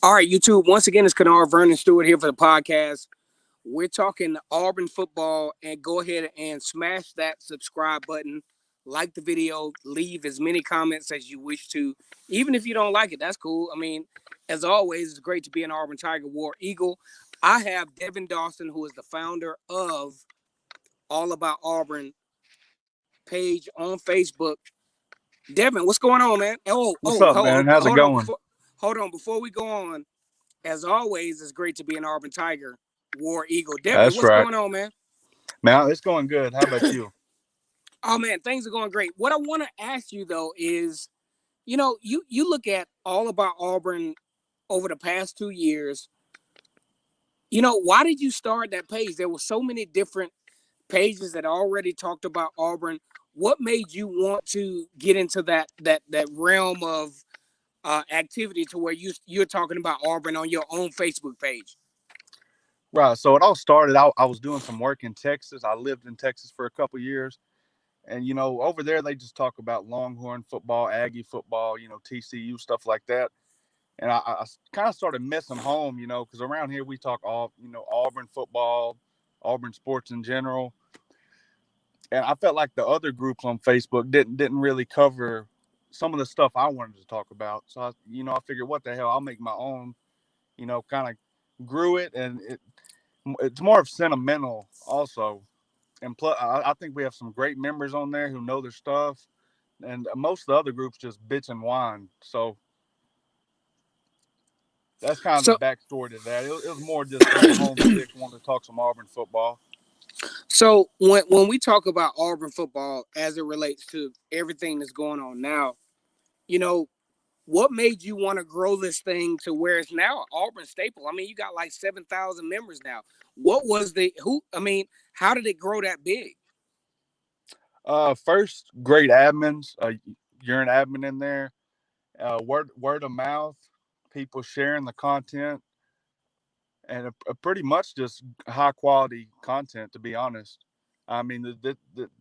All right, YouTube. Once again, it's Kennard Vernon Stewart here for the podcast. We're talking Auburn football, and go ahead and smash that subscribe button, like the video, leave as many comments as you wish to. Even if you don't like it, that's cool. I mean, as always, it's great to be an Auburn Tiger War Eagle. I have Devin Dawson, who is the founder of All About Auburn page on Facebook. Devin, what's going on, man? What's up, man? How's it going? Hold on. Before we go on, as always, it's great to be an Auburn Tiger War Eagle. Devin, That's what's right. going on, man? Man, it's going good. How about you? Oh man, things are going great. What I want to ask you though is, you look at All About Auburn over the past 2 years. Why did you start that page? There were so many different pages that already talked about Auburn. What made you want to get into that realm of activity to where you're talking about Auburn on your own Facebook page? Right. So it all started. I was doing some work in Texas. I lived in Texas for a couple of years. And, over there, they just talk about Longhorn football, Aggie football, TCU, stuff like that. And I kind of started missing home, because around here we talk all, Auburn football, Auburn sports in general. And I felt like the other groups on Facebook didn't really cover some of the stuff I wanted to talk about. So, I figured, what the hell, I'll make my own, kind of grew it. And it's more of sentimental also. And plus, I think we have some great members on there who know their stuff. And most of the other groups just bitch and whine. So that's kind of So the backstory to that. It was more just being homesick, wanting to talk some Auburn football. So when we talk about Auburn football as it relates to everything that's going on now, you know, what made you want to grow this thing to where it's now an Auburn staple? I mean, you got like 7,000 members now. What was the who? I mean, how did it grow that big? First, great admins. You're an admin in there. Word of mouth, people sharing the content, and a pretty much just high quality content. To be honest, I mean,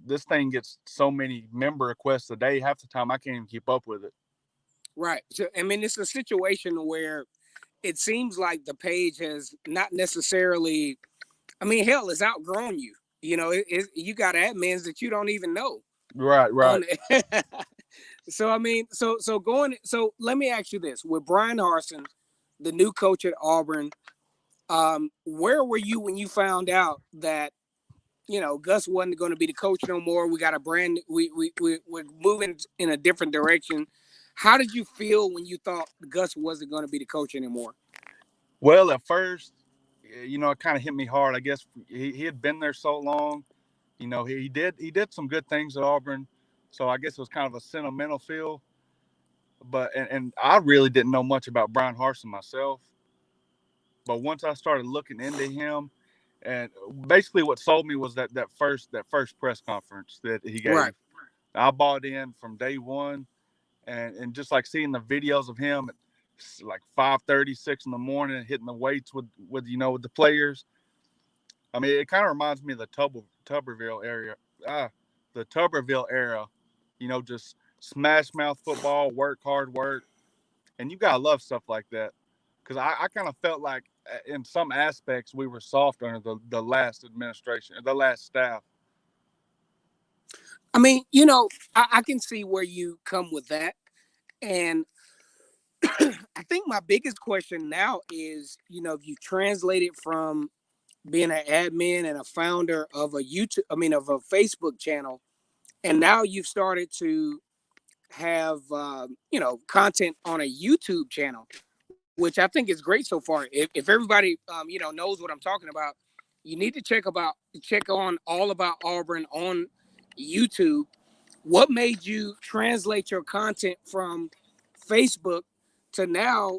this thing gets so many member requests a day. Half the time, I can't even keep up with it. Right. So I mean, it's a situation where it seems like the page has not necessarily. I mean, hell, it's outgrown you. You got admins that you don't even know Right, right. on it. So I mean, so going. So let me ask you this: with Brian Harsin, the new coach at Auburn, where were you when you found out that Gus wasn't going to be the coach no more? We got a brand. We're moving in a different direction. How did you feel when you thought Gus wasn't going to be the coach anymore? Well, at first, it kind of hit me hard. I guess he had been there so long. He did some good things at Auburn, so I guess it was kind of a sentimental feel. But and I really didn't know much about Brian Harson myself. But once I started looking into him, and basically what sold me was that first press conference that he Right. gave. I bought in from day one, and just like seeing the videos of him at like 5:30, 6 in the morning, hitting the weights with the players. I mean, it kind of reminds me of the Tuberville area, the Tuberville era. Just smash mouth football, work hard, work, and you gotta love stuff like that. Because I kind of felt like in some aspects we were soft under the last administration, the last staff. I mean, I can see where you come with that, and I think my biggest question now is, if you translate it from being an admin and a founder of of a Facebook channel, and now you've started to have, content on a YouTube channel, which I think is great so far. If everybody, knows what I'm talking about, you need to check on All About Auburn on YouTube. What made you translate your content from Facebook to now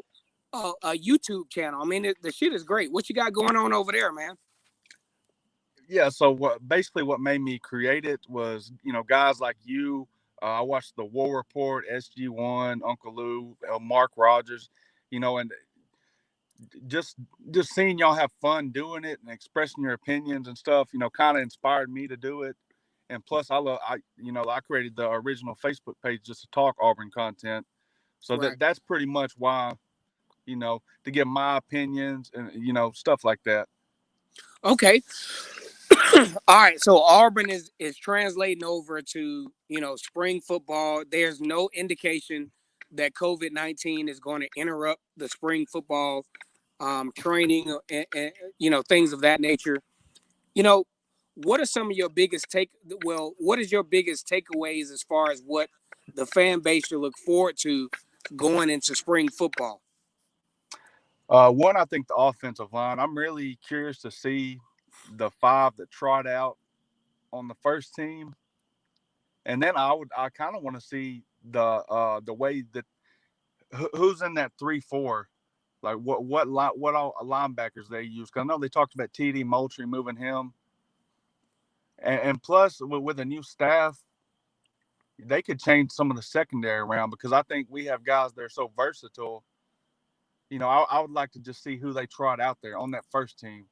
a YouTube channel? I mean, the shit is great. What you got going on over there, man? Yeah. So what made me create it was guys like you. I watched the War Report, SG1, Uncle Lou, Mark Rogers, and just just seeing y'all have fun doing it and expressing your opinions and stuff, kind of inspired me to do it. And plus, I created the original Facebook page just to talk Auburn content. So Right. that's pretty much why. to give my opinions and, stuff like that. Okay. All right. So Auburn is translating over to spring football. There's no indication that COVID-19 is going to interrupt the spring football training and things of that nature. You know, what are some of your biggest take? Well, what is your biggest takeaways as far as what the fan base should look forward to going into spring football? One, I think the offensive line. I'm really curious to see the five that trot out on the first team, and then I kind of want to see the way that who's in that 3-4, like what all linebackers they use. Because I know they talked about TD Moultrie moving him, and plus with a new staff, they could change some of the secondary around because I think we have guys that are so versatile. I would like to just see who they trot out there on that first team.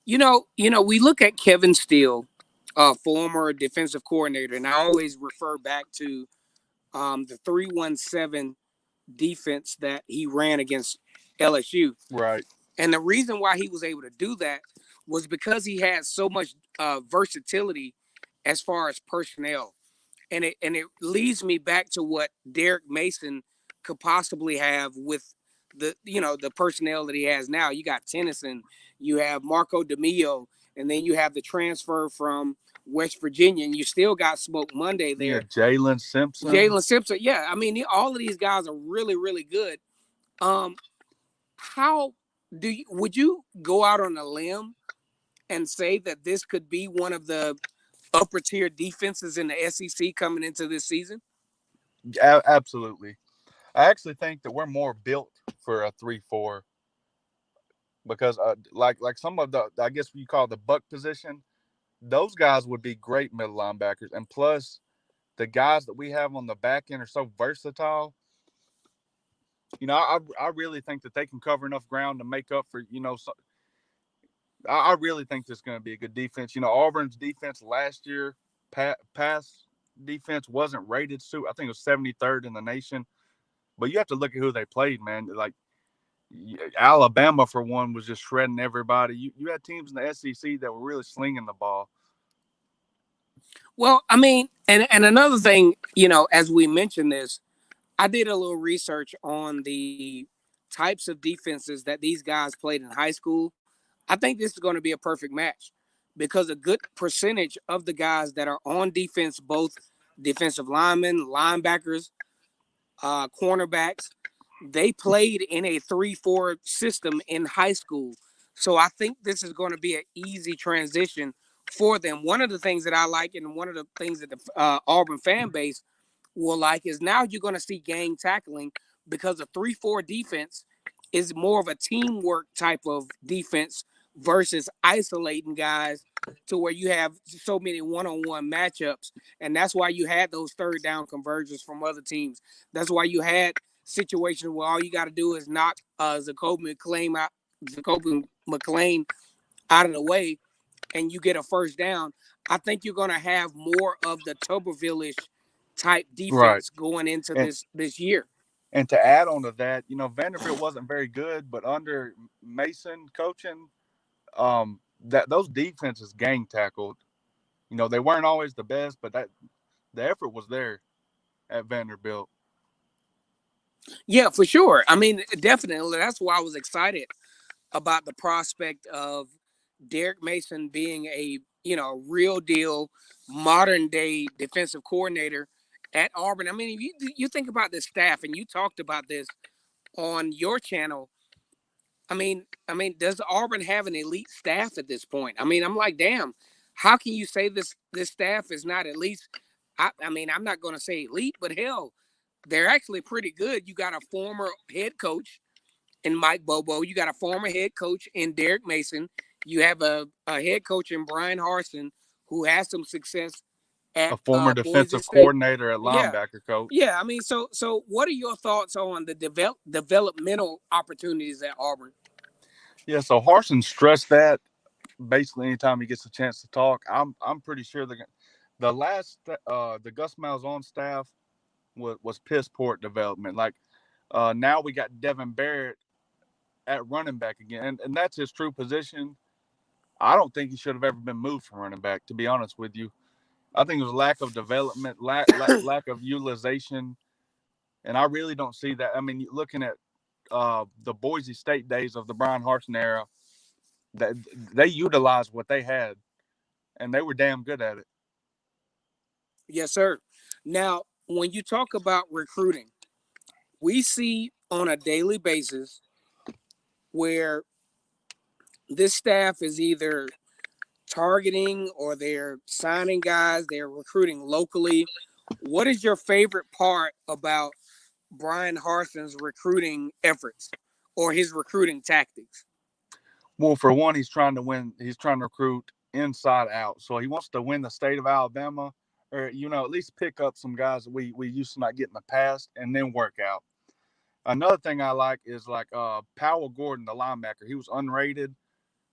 We look at Kevin Steele, former defensive coordinator, and I always refer back to the 3-1-7 defense that he ran against LSU. Right. And the reason why he was able to do that was because he had so much versatility as far as personnel. And it leads me back to what Derek Mason could possibly have with the personnel that he has now. You got Tennyson, you have Marco DeMio, and then you have the transfer from West Virginia, and you still got Smoke Monday there. Yeah, Jalen Simpson. Yeah. I mean, all of these guys are really, really good. How would you go out on a limb and say that this could be one of the upper tier defenses in the SEC coming into this season? Absolutely. I actually think that we're more built for a 3-4 because, like some of the, I guess you call the buck position, those guys would be great middle linebackers, and plus the guys that we have on the back end are so versatile. I really think that they can cover enough ground to make up for. I really think this is going to be a good defense. Auburn's defense last year, pass defense wasn't rated. I think it was 73rd in the nation. But you have to look at who they played, man. Like Alabama, for one, was just shredding everybody. You had teams in the SEC that were really slinging the ball. Well, I mean, and another thing, as we mentioned this, I did a little research on the types of defenses that these guys played in high school. I think this is going to be a perfect match because a good percentage of the guys that are on defense, both defensive linemen, linebackers, cornerbacks, they played in a 3-4 system in high school. So I think this is going to be an easy transition for them. One of the things that I like, and one of the things that the Auburn fan base will like, is now you're going to see gang tackling because a 3-4 defense is more of a teamwork type of defense versus isolating guys to where you have so many one-on-one matchups. And that's why you had those third down conversions from other teams. That's why you had situations where all you got to do is knock Jacoby McClain out of the way and you get a first down. I think you're going to have more of the Tuberville-ish type defense going into this year. And to add on to that, Vanderbilt wasn't very good, but under Mason coaching, that those defenses gang tackled. They weren't always the best, but that the effort was there at Vanderbilt. Yeah, for sure. I mean, definitely. That's why I was excited about the prospect of Derek Mason being a real deal modern day defensive coordinator at Auburn. I mean, you think about this staff, and you talked about this on your channel. I mean, does Auburn have an elite staff at this point? I mean, I'm like, damn, how can you say this staff is not at least? I mean, I'm not going to say elite, but hell, they're actually pretty good. You got a former head coach in Mike Bobo. You got a former head coach in Derek Mason. You have a head coach in Brian Harsin, who has some success at a former defensive coordinator at linebacker coach. Yeah, I mean, so what are your thoughts on the developmental opportunities at Auburn? Yeah, so Harsin stressed that basically anytime he gets a chance to talk. I'm pretty sure the Gus Malzahn staff was piss poor at development. Like Now we got Devin Barrett at running back again, and that's his true position. I don't think he should have ever been moved from running back, to be honest with you. I think it was lack of development, lack of utilization, and I really don't see that. I mean, looking at the Boise State days of the Brian Harsin era, that they utilized what they had, and they were damn good at it. Yes, sir. Now, when you talk about recruiting, we see on a daily basis where this staff is either targeting or they're signing guys, they're recruiting locally. What is your favorite part about Brian Harsin's recruiting efforts or his recruiting tactics? Well, for one, he's trying to win. He's trying to recruit inside out. So he wants to win the state of Alabama, or at least pick up some guys that we used to not get in the past, and then work out. Another thing I like is like Powell Gordon, the linebacker. He was unrated.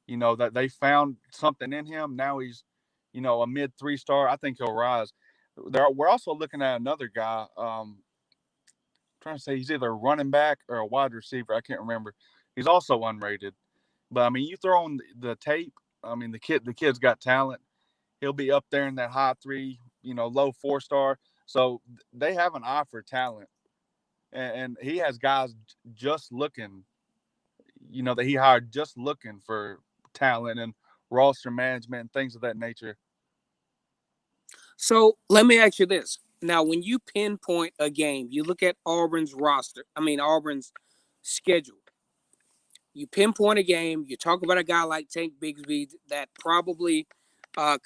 That they found something in him. Now he's, a mid 3-star. I think he'll rise. We're also looking at another guy. Trying to say he's either a running back or a wide receiver. I can't remember. He's also unrated. But I mean, you throw on the tape. I mean, the kid's got talent. He'll be up there in that high 3, low 4-star. So they have an eye for talent, and he has guys just looking, that he hired just looking for talent and roster management and things of that nature. So let me ask you this. Now, when you pinpoint a game, you look at Auburn's Auburn's schedule. You pinpoint a game, you talk about a guy like Tank Bigsby that probably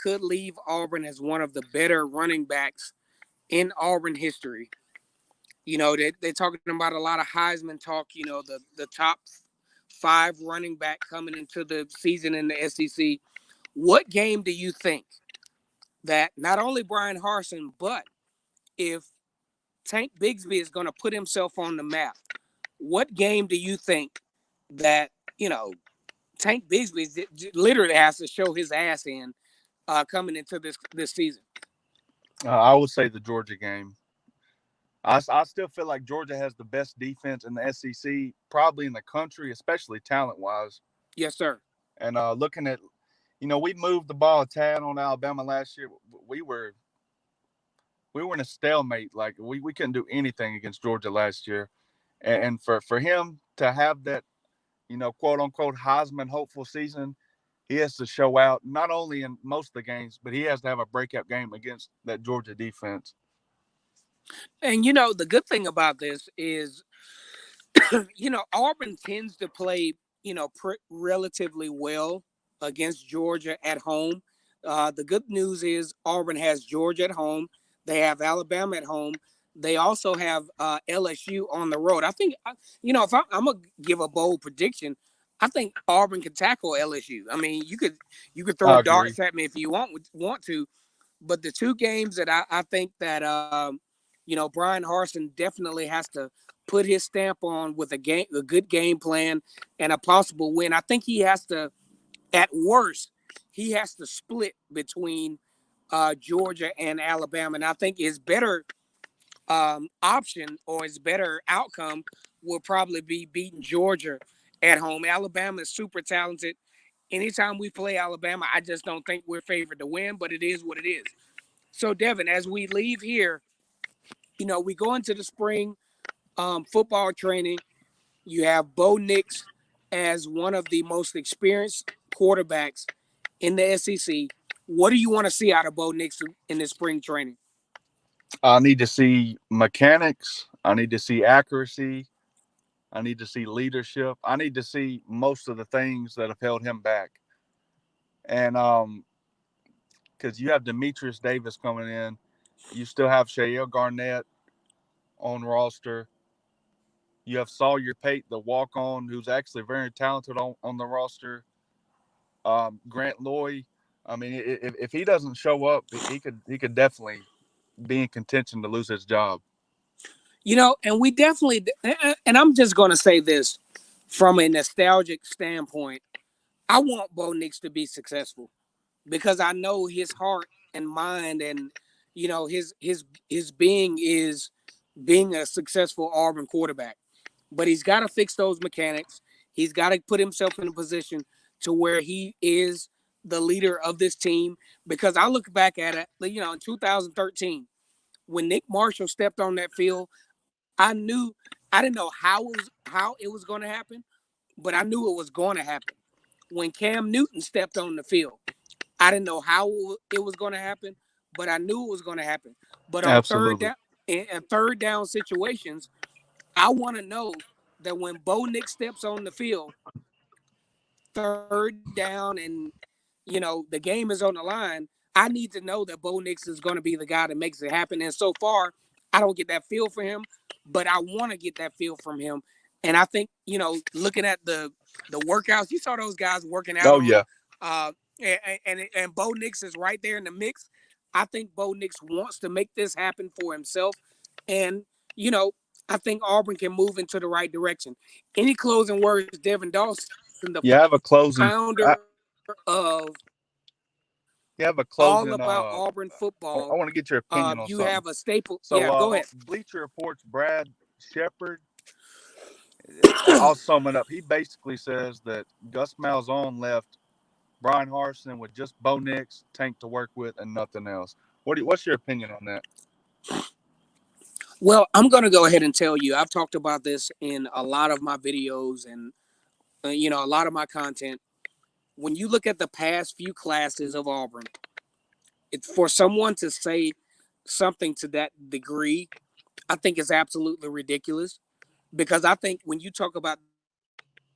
could leave Auburn as one of the better running backs in Auburn history. They're talking about a lot of Heisman talk, the top 5 running back coming into the season in the SEC. What game do you think that not only Brian Harsin, but if Tank Bigsby is going to put himself on the map, what game do you think that, Tank Bigsby literally has to show his ass in coming into this season? I would say the Georgia game. I still feel like Georgia has the best defense in the SEC, probably in the country, especially talent-wise. Yes, sir. And looking at, we moved the ball a tad on Alabama last year. We were in a stalemate. Like we couldn't do anything against Georgia last year. And for him to have that, quote unquote Heisman hopeful season, he has to show out not only in most of the games, but he has to have a breakout game against that Georgia defense. And the good thing about this is, Auburn tends to play, relatively well against Georgia at home. The good news is Auburn has Georgia at home. They have Alabama at home. They also have LSU on the road. I think, if I'm gonna give a bold prediction, I think Auburn can tackle LSU. I mean, you could throw darts at me if you want to, but the 2 games that I think that Brian Harsin definitely has to put his stamp on with a good game plan and a possible win. I think he has to, at worst, he has to split between Georgia and Alabama. And I think his better option or his better outcome will probably be beating Georgia at home. Alabama is super talented. Anytime we play Alabama, I just don't think we're favored to win, but it is what it is. So, Devin, as we leave here, we go into the spring football training. You have Bo Nix as one of the most experienced quarterbacks in the SEC. What do you want to see out of Bo Nix in this spring training? I need to see mechanics. I need to see accuracy. I need to see leadership. I need to see most of the things that have held him back. And because you have Demetrius Davis coming in, you still have Shael Garnett on roster. You have Sawyer Pate, the walk-on, who's actually very talented on the roster. Grant Loy. I mean, if he doesn't show up, he could definitely be in contention to lose his job. And we definitely, and I'm just going to say this from a nostalgic standpoint. I want Bo Nix to be successful because I know his heart and mind and, his being is being a successful Auburn quarterback. but he's got to fix those mechanics. He's got to put himself in a position to where he is the leader of this team. Because I look back at it, in 2013, when Nick Marshall stepped on that field, I didn't know how it was going to happen, but I knew it was going to happen. When Cam Newton stepped on the field, I didn't know how it was going to happen, but I knew it was going to happen. But on Absolutely. third down situations, I want to know that when Bo Nix steps on the field, third down, and the game is on the line, I need to know that Bo Nix is going to be the guy that makes it happen. And so far, I don't get that feel for him, but I want to get that feel from him. And I think, looking at the workouts, you saw those guys working out Oh on, yeah, and Bo Nix is right there in the mix. I think Bo Nix wants to make this happen for himself, and I think Auburn can move into the right direction. Any closing words, Devin Dawson, the you have a closing. founder of You have a All closing. About Auburn I Football? want to get your opinion on You something. have a staple. So, Yeah, go ahead. Bleacher Report's Brad Shepard, I'll sum it up. He basically says that Gus Malzahn left Brian Harsin with just Bo Nix, Tank to work with, and nothing else. What's your opinion on that? Well, I'm going to go ahead and tell you, I've talked about this in a lot of my videos and, a lot of my content. When you look at the past few classes of Auburn, it's for someone to say something to that degree, I think is absolutely ridiculous. Because I think when you talk about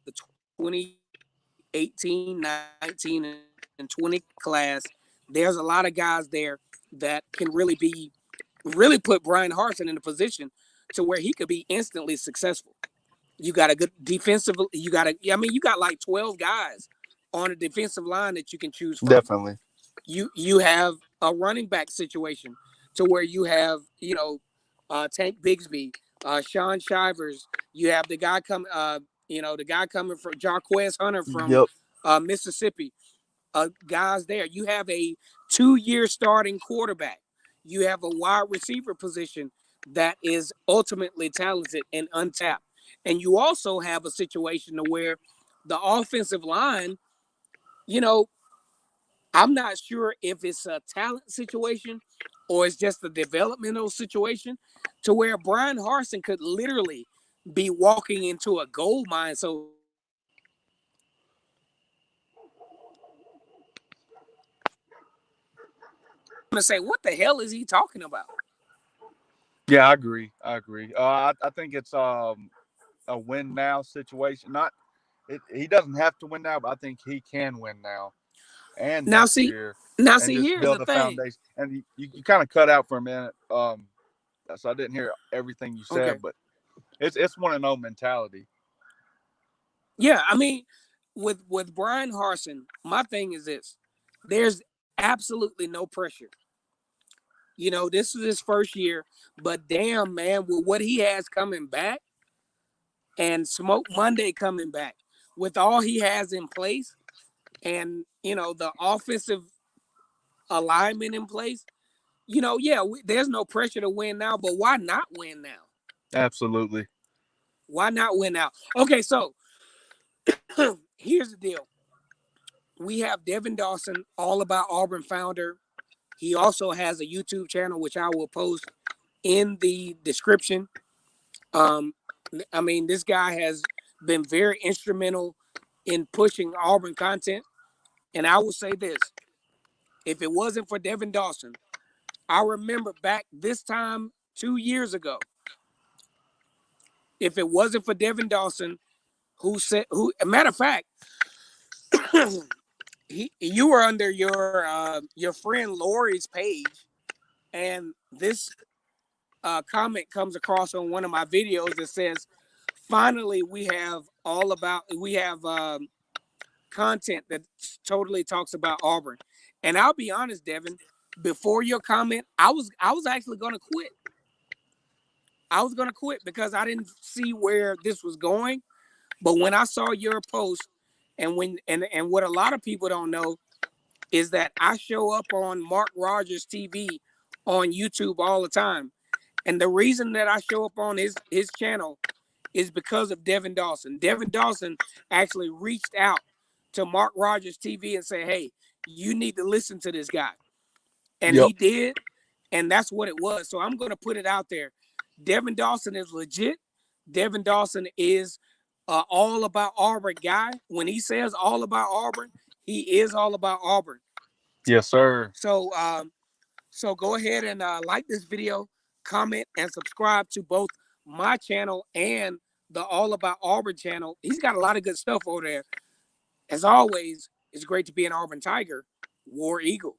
the 2018, 19, and 20 class, there's a lot of guys there that can really put Brian Harsin in a position to where he could be instantly successful. You got a good defensive. You got like 12 guys on a defensive line that you can choose from. Definitely. You have a running back situation to where you have Tank Bigsby, Sean Shivers. You have the guy coming. The guy coming from Jarquez Hunter from Yep. Mississippi. Guys there. You have a 2-year starting quarterback. You have a wide receiver position that is ultimately talented and untapped. And you also have a situation to where the offensive line, I'm not sure if it's a talent situation or it's just a developmental situation to where Brian Harsin could literally be walking into a gold mine, so to speak. I'm going to say, what the hell is he talking about? Yeah, I agree. I think it's a win now situation. He doesn't have to win now, but I think he can win now and Now, next see, year, now and see, just here's the build a thing. foundation. And you kind of cut out for a minute, so I didn't hear everything you Okay. said, but it's 1-0 mentality. Yeah, I mean, with Brian Harsin, my thing is this: there's absolutely no pressure. This is his first year, but damn, man, with what he has coming back and Smoke Monday coming back, with all he has in place, and the offensive alignment in place, there's no pressure to win now. But why not win now? Absolutely. Why not win now? Okay, so here's the deal: we have Devin Dawson, All About Auburn founder. He also has a YouTube channel, which I will post in the description. Um, I mean, this guy has been very instrumental in pushing Auburn content. And I will say this: if it wasn't for Devin Dawson, I remember back this time 2 years ago, if it wasn't for Devin Dawson, a matter of fact, you were under your friend Lori's page, and this comment comes across on one of my videos that says, finally, we have content that totally talks about Auburn. And I'll be honest, Devin, before your comment, I was actually going to quit. I was going to quit because I didn't see where this was going. But when I saw your post, and what a lot of people don't know is that I show up on Mark Rogers TV on YouTube all the time. And the reason that I show up on his channel is because of Devin Dawson. Devin Dawson actually reached out to Mark Rogers TV and said, hey, you need to listen to this guy. And Yep. he did, and that's what it was. So I'm going to put it out there. Devin Dawson is legit. Devin Dawson is all about Auburn guy. When he says all about Auburn, he is all about Auburn. Yes, sir. So so go ahead and like this video, comment, and subscribe to both my channel and the All About Auburn channel. He's got a lot of good stuff over there. As always, it's great to be an Auburn Tiger, War Eagle.